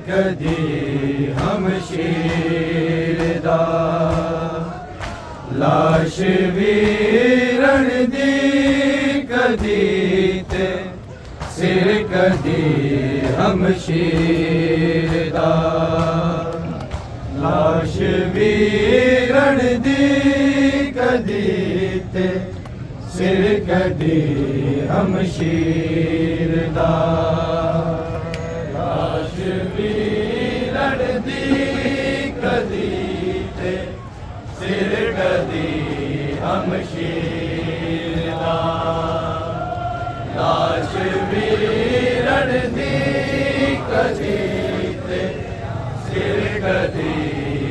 कदी हम शेरदा लाश वीरण दी कदी ते सिर कदी हम शेरदा लाश वीरण दी कदी ते सिर कदी हम शेरदा वीरण दी कदी ते सिर कदी हम शेरदा लाश वीरण दी कदी ते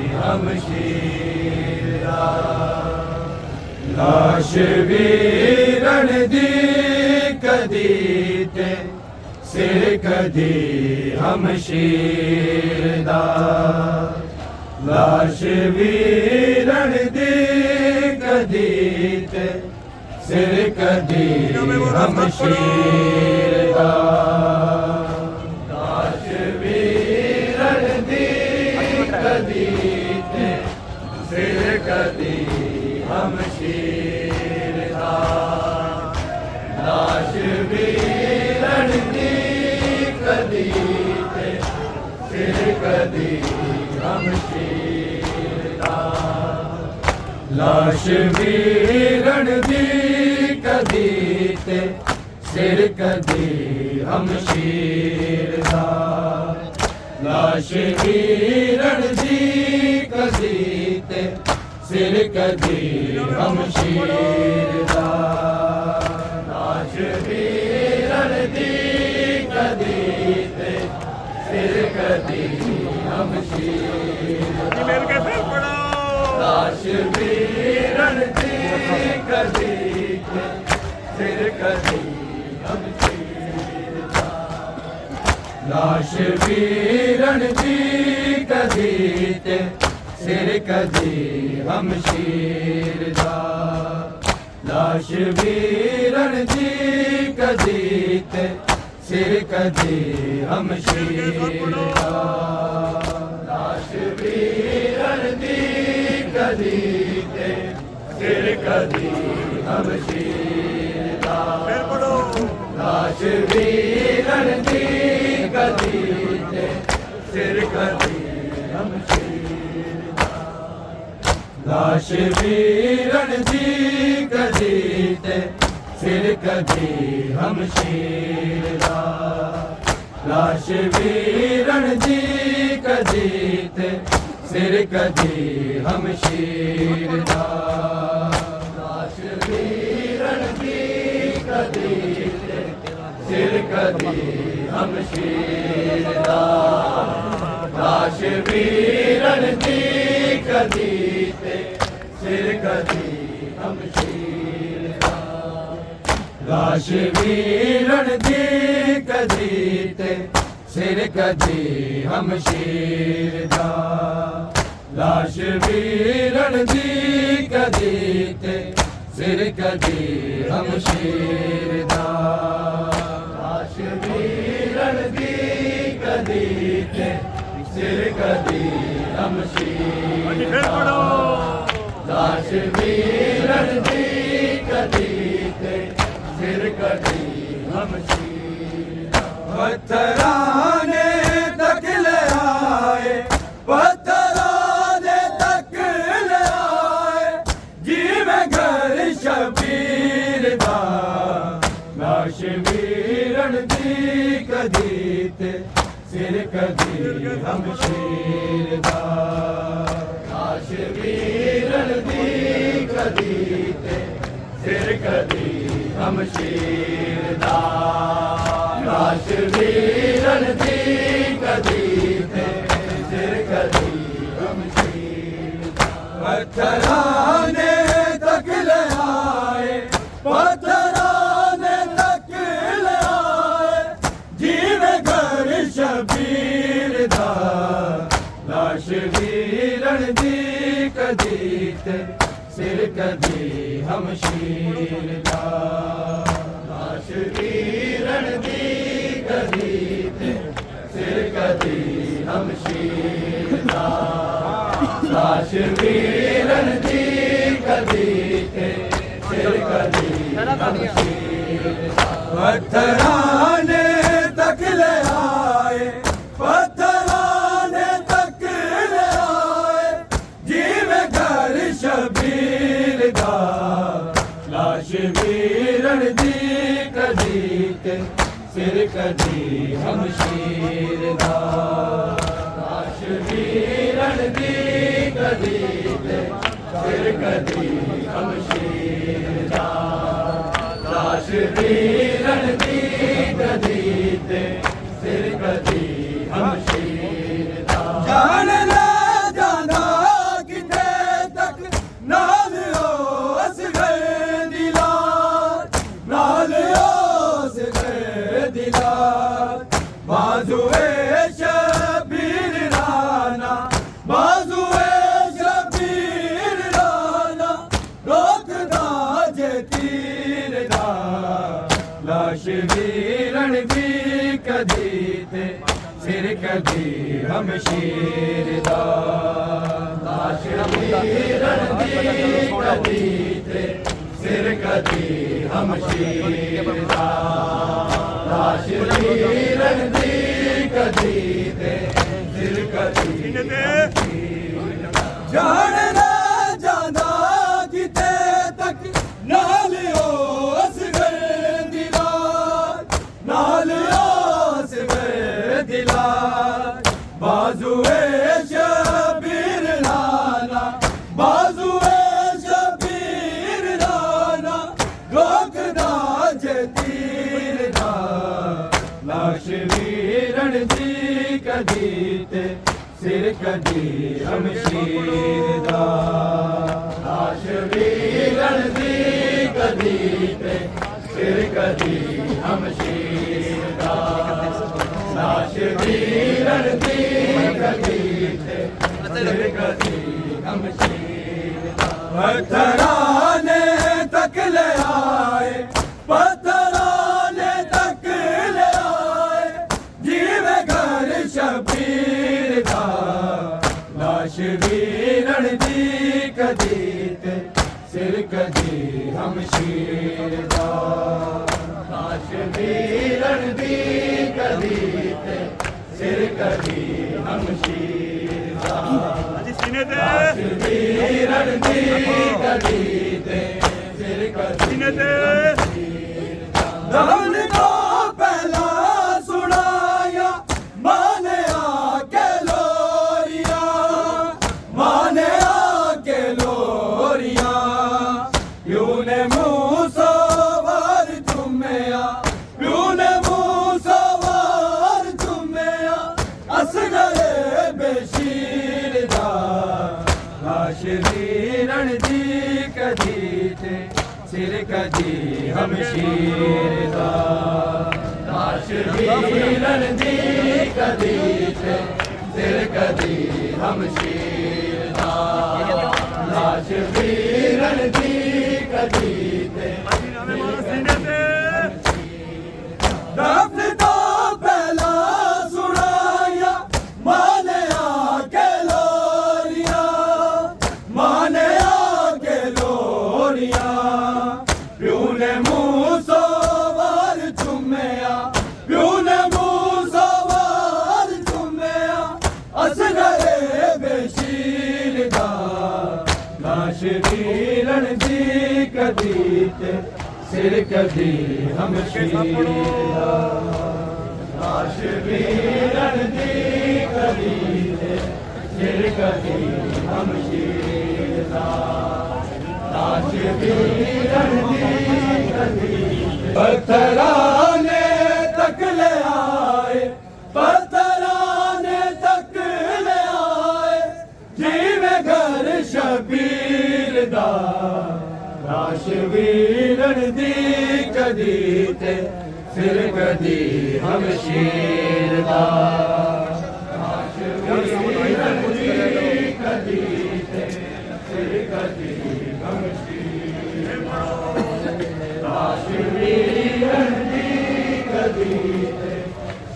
सिर कदी हम शेरदा लाश वीरण दी कदी ते सिर कदी हम शेरदा लाश वीरण दी कदी ते सिर कदी हम शेरदा लाश वीरण दी कदी ते सिर कदी हम शेरदा लाश वीरण दी कदी ते सिर कदी हम शेरदा लाश वीरण दी कदी ते सिर कदी हम शेरदा लाश वीरण दी कदी ते सिर कदी हम शेरदा लाश वीरण दी कदी ते सिर कदी हम शेरदा लाश वीरण दी कदी ते सिर कदी हम शेरदा लाश वीरण दी कदी ते सिर कदी हम शेरदा लाश वीरण दी कदी ते सिर कदी हम शेरदा लाश वीरण दी कदी ते सिर कदी हम शेरदा लाश वीरण दी कदी ते सिर कदी हम शेरदा लाश वीरन दी कदी ते सिर कदी हमशीर दा लाश वीरन दी कदी ते सिर कदी हमशीर दा लाश वीरन दी कदी ते सिर कदी हमशीर दा लाश वीरन दी कदी ते सिर कदी हमशीर दा लाश वीरन दी कदी ते सिर कदी हमशीर दा लाश वीरन दी कदी ते सिर कदी हमशीर दा लाश वीरन दी कदी ते सिर कदी हमशीर दा लाश वीरन दी कदी ते सिर कदी हमशीर दा पत्थराने तक ले आए पत्थराने तक ले आए जीवे घर शबीर दा लाश वीरन दी कदी ते सिर कदी हमशीर दा लाश वीरन दी कदी ते सिर कदी हमशीर दा लाश वीरन दी कदी ते सिर कदी हमशीर दा पत्थराने तक ले आए पत्थराने तक ले आए जीवे घर शबीर दा लाश वीरन दी कदी ते सिर कदी हमशीर दा लाश वीरन दी कदी ते सिर कदी हमशीर दा लाश वीरन दी कदी ते सिर कदी हमशीर दा पत्थराने तक ले आए पत्थराने तक ले आए जीवे घर शबीर दा लाश वीरन दी कदी ते सिर कदी हमशीर दा लाश वीरन दी कदी ते सिर कदी हमशीर दा लाश वीरन दी कदी ते सिर कदी हमशीर दा जान ले जाना किथे तक नाल ओस गए दिला नाल ओस गए दिला बाजुए शबीर राना बाजुए शबीर राना रोकदा जे तीर दा लाश वीरन दी कदी ते सिर कदी हमशीर दा लाश वीरन दी कदी ते सिर कदी हमशीर दा लाश वीरन दी कदी ते सिर कदी जान ना जाना किते तक नाल ओस गए दिला नाल ओस गए दिला बाजुए शबीर राना बाजुए शबीर राना रोकदा जे तीर दा लाश वीरन दी कदी ते सिर कदी हमशीर दा लाश वीरन दी कदी ते सिर कदी हमशीर दा लाश वीरन दी कदी ते सिर कदी हमशीर दा पत्थराने तक ले आए पत्थराने तक ले आए जीवे घर शबीर दा लाश वीरन दी कदी ते सिर कदी हमशीर दा लाश वीरन दी कदी ते सिर कदी हमशीर दा वीरन दी कदी ते सिर कदी दफन तो पहला सुनाया माने आके लोरिया माने आके लोरिया प्यू ने मुँह सवार चुम्या प्यू ने मुँह सवार चुम्या असगरे बेशीर दा लाश वीरन दी कदी ते सिर कदी हमशीर दा लाश वीरन दी कदी ते सिर कदी हमशीर दा लाश वीरन दी कदी ते दफन तो पहला सुनाया माने आके लोरिया माने आके लोरिया प्यू ने मुँह सवार चुम्या प्यू ने मुँह सवार चुम्या असगरे बेशीर दा लाश वीरन दी कदी ते सिर कदी हमशीर दा लाश वीरन दी कदी ते सिर कदी हमशीर दा लाश वीरन दी कदी पत्थराने तक ले आए पत्थराने तक ले आए जीवे घर शबीर दा लाश वीरन दी कदी ते सिर कदी हमशीर दा लाश वीरन दी कदी ते सिर कदी हमशीर दा लाश वीरन दी कदी ते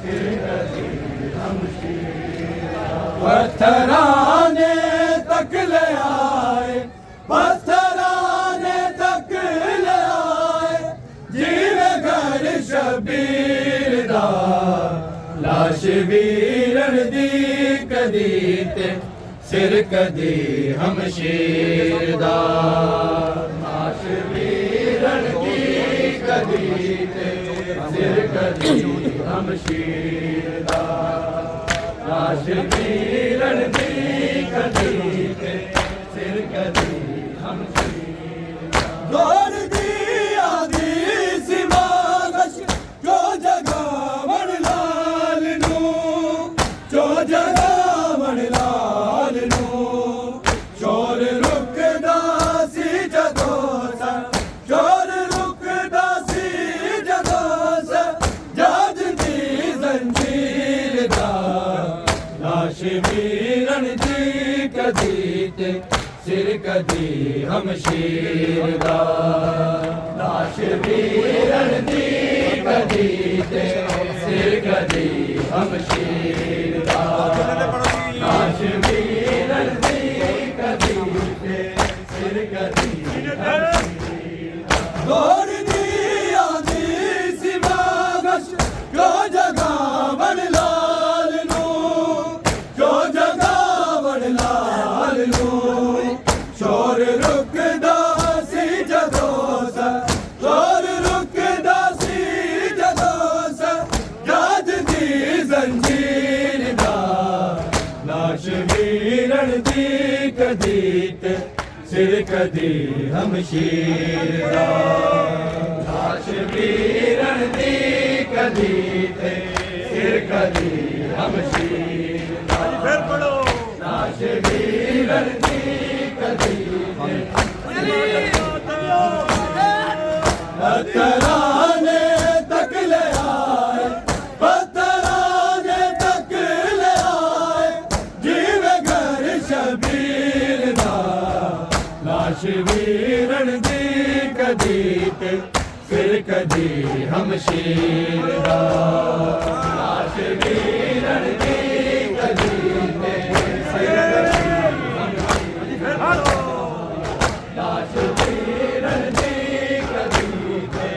सिर कदी हमशीर दा पत्थराने तक ले आए पत्थराने तक ले आए जीवे घर शबीर दा लाश वीरन दी कदी ते सिर कदी हमशीर दा लाश वीरन दी कदी ते सिर कदी हमशीर दा लाश वीरन दी कदी ते सिर कदी दौड़ दी आदि सिमागश जो जगावन लाल नू जो जगावन लाल नू चोर रुकदा सी जदों सा चोर रुकदा सी जदों सा जाद दी जंजीर दा लाश वीरन दी कदी ते सिर कदी हमशीर दा लाश वीरन दी कदी ते सिर कदी हमशीर दा लाश वीरन दी कदी ते सिर कदी दौड़ दी आदि सिमागश जो जगावन लाल नू जो जगावन लाल नू चोर रुकदा सी जदों सा चोर रुकदा सी जदों सा याद दी जंजीर दा लाश वीरन दी कदी ते सिर कदी हमशीर दा लाश वीरन दी कदी ते सिर कदी हमशीर दा फिर पढ़ो लाश वीरन दी कदी पत्थराने तक ले आए पत्थराने तक ले आए जीवे घर शबीर दा लाश वीरन दी कदी ते सिर कदी हमशीर दा लाश वीरन दी कदी ते सिर कदी लाश वीरन दी कदी ते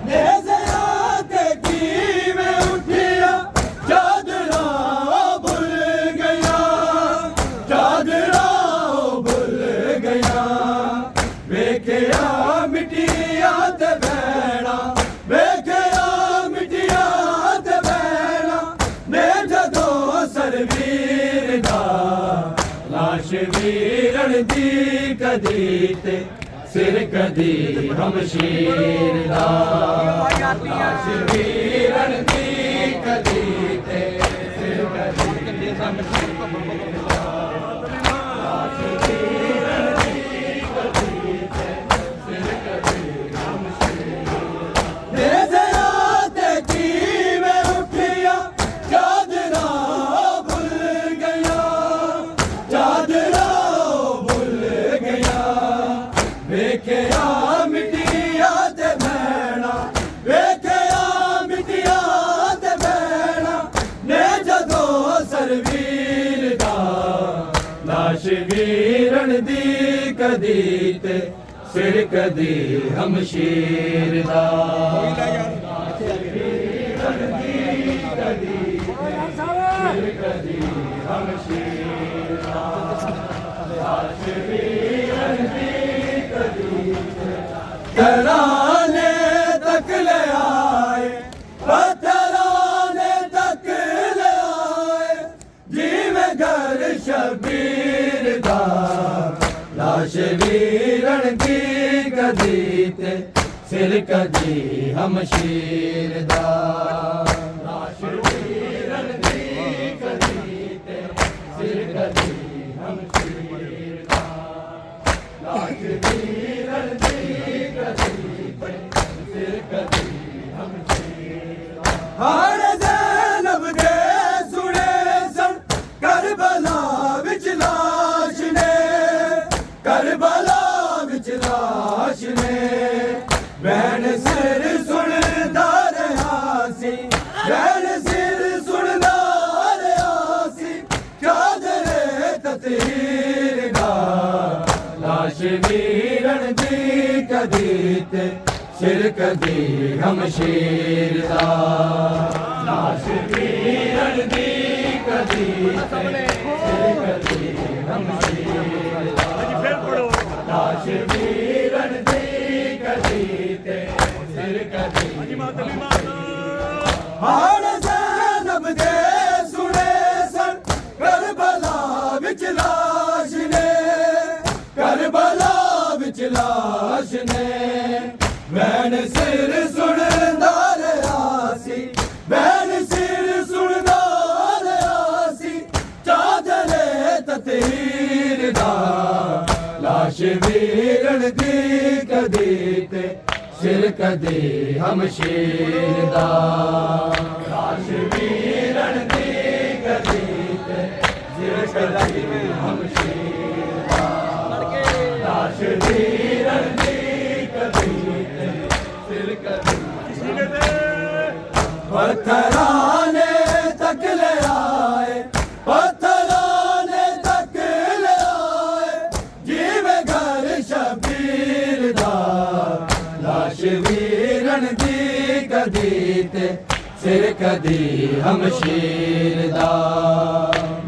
नेज़े आते की में उठिया चादरा भुल गया सरवीर दा लाश वीरन दी कदी ते सिर कदी हमशीर दा लाश वीरन दी कदी ते सिर कदी हमशीर दा लाश वीरन दी कदी ते सिर कदी हमशीर दा लाश वीरन दी कदी ते सिर कदी हमशीर दा लाश वीरन दी कदी सिर कदी हमशीर दा लाश वीरन दी कदी तराने तक ले आए तराने तक ले आए जीवे घर शबीर दा लाश वीरन दी कदी ते सिर कदी हमशीर दा लाश वीरन दी कदी ते सिर कदी हमशीर दा लाश वीरन दी कदी ते सिर कदी हमशीर दा हार ज़ैनब दे सुने सन करबला विच लाश ने करबला विच लाश ने बैन सिर सुनदा रहा सी बैन सिर सुनदा रहा सी चादरे ततहीर दा लाश वीरन दी कदी ते सिर कदी हमशीर दा लाश वीरन दी कदी ते सिर कदी हमशीर दा लाश वीरन दी कदी ते सिर कदी हार ज़ैनब दे सुने सन करबला विच लाश ने करबला विच लाश ने बैन सिर सुनदा रहा सी बैन सिर सुनदा रहा सी चादरे ततहीर दा लाश वीरन दी कदी ते सिर कदी हमशीर दा लाश वीरन दी कदी ते सिर कदी हमशीर दा लाश वीरन दी कदी ते सिर कदी पत्थराने तक ले आए पत्थराने तक ले आए जीवे घर शबीर दा लाश वीरन दी कदी ते सिर कदी हमशीर दा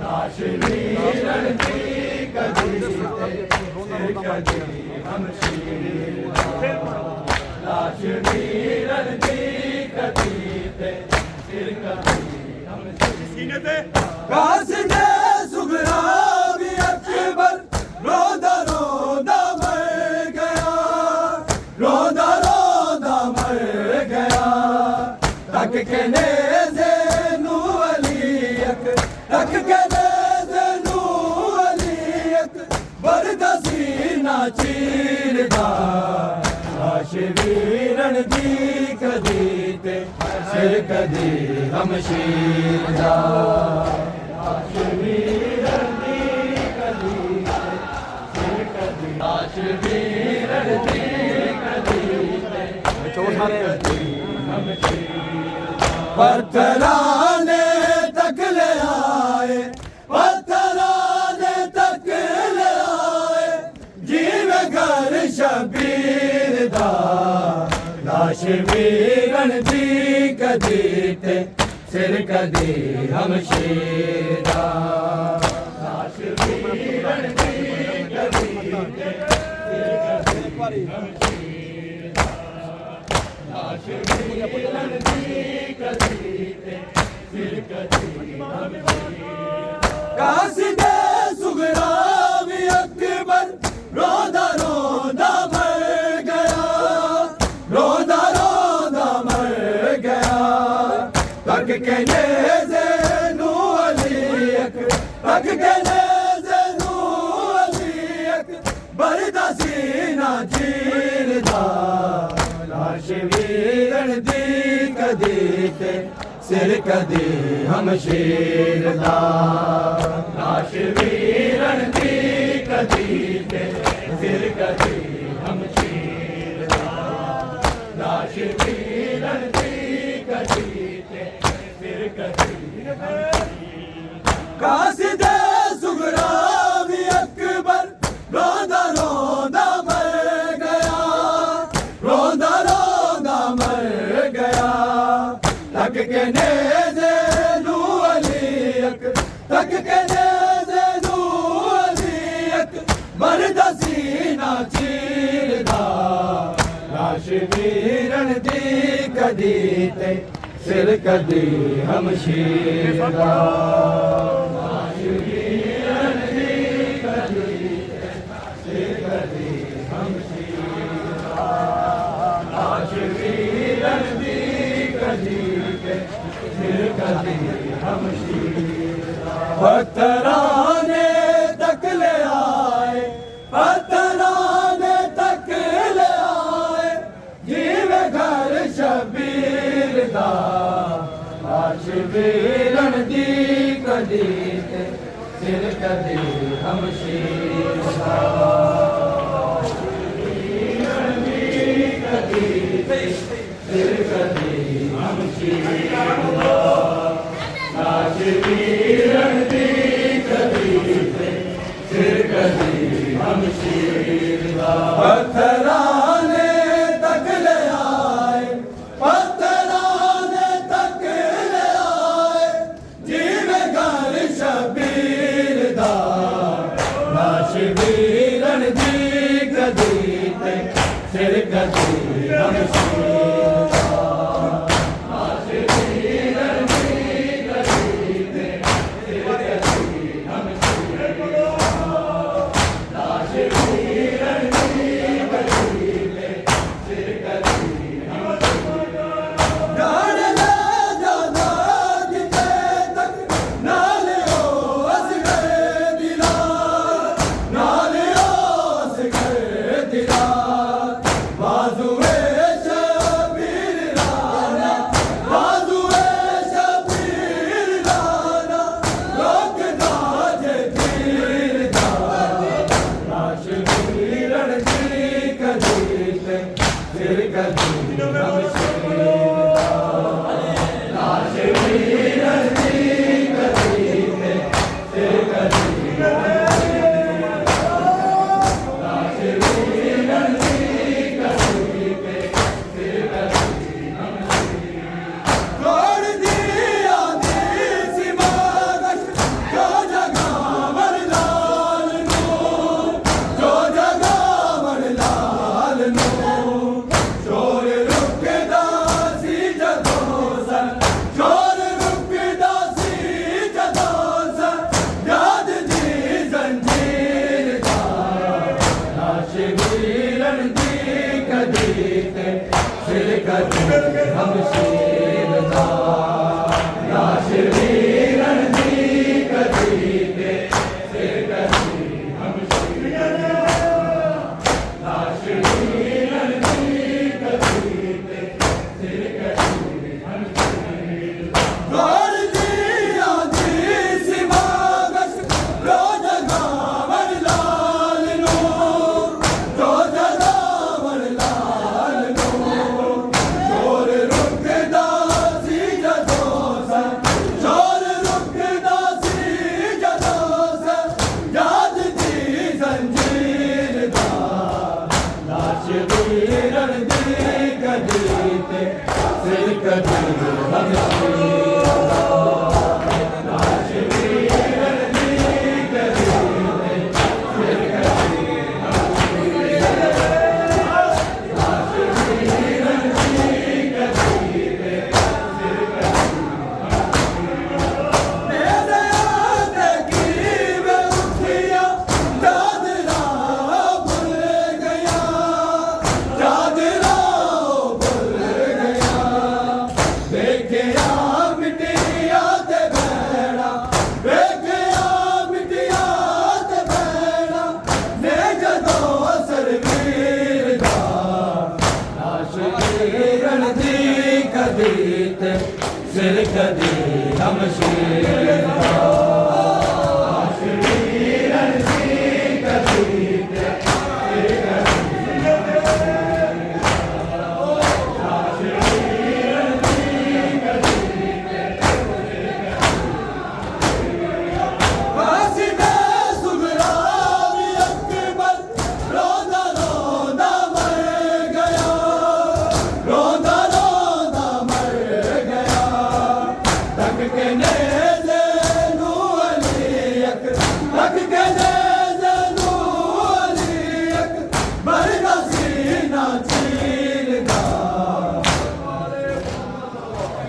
लाश वीरन दी कदी ते सिर कदी हमशीर दा लाश वीरन दी कदी ते सिर कदी हमशीर दा कासिदे सुगरा भी अकबर रोदा रोदा मर गया रोदा रोदा मर गया तक के नेज़े नू अलीक तक के नेज़े नू अलीक बरदसी ना चीर दा लाश वीरन दी कदी ते सिर कदी हमशीर दा लाश वीरन दी कदी ते सिर कदी लाश वीरन दी कदी ते पत्थराने तक ले आए पत्थराने तक ले आए जीवे घर शबीर दा लाश वीरन दी कदी ते सिर कदी हमशीर दा लाश वीरन दी कदी ते सिर कदी हमशीर दा लाश वीरन दी कदी ते सिर कदी हमशीर तक के नेज़े नू अली अकबर दा सीना चीरदा लाश वीरन दी कदी ते सिर कदी हमशीर दा लाश वीरन दी कदी ते सिर कदी हमशीर दा लाश वीरन दी कदी ते सिर कदी कासिदे सुगरा भी अकबर रोंदा रोंदा मर गया रोंदा रोंदा मर गया तक के नेज़े नू अली तक के नेज़े नू अली अकबर दा सीना चीरदा लाश वीरन दी कदी ते सिर कदी हमशीर दा लाश वीरन दी कदी ते सिर कदी हमशीर दा लाश वीरन दी कदी ते सिर कदी हमशीर दा पत्थराने तक ले आए पत्थराने तक ले आए जीवे घर शबीर दा लाश वीरन दी कदी ते सिर कदी हमशीर दा लाश वीरन दी कदी ते सिर कदी हमशीर दा लाश वीरन दी कदी ते सिर कदी हमशीर दा पत्थराने तक ले आए पत्थराने तक ले आए जीवे घर शबीर दा लाश वीरन दी कदी ते सिर कदी हमशीर दा लाश वीरन दी कदी ते सिर कदी हमशीर दा लाश वीरन दी कदी ते सिर कदी हमशीर दा जाने ले जाना किते तक नाले ओ असगर दिला नाले ओ असगर दिला बाजुए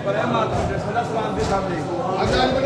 ਬੜਾ ਮਾਤਾ ਦੇ ਸਦਾ ਸਲਾਮ ਦੇ ਸਾਹਮਣੇ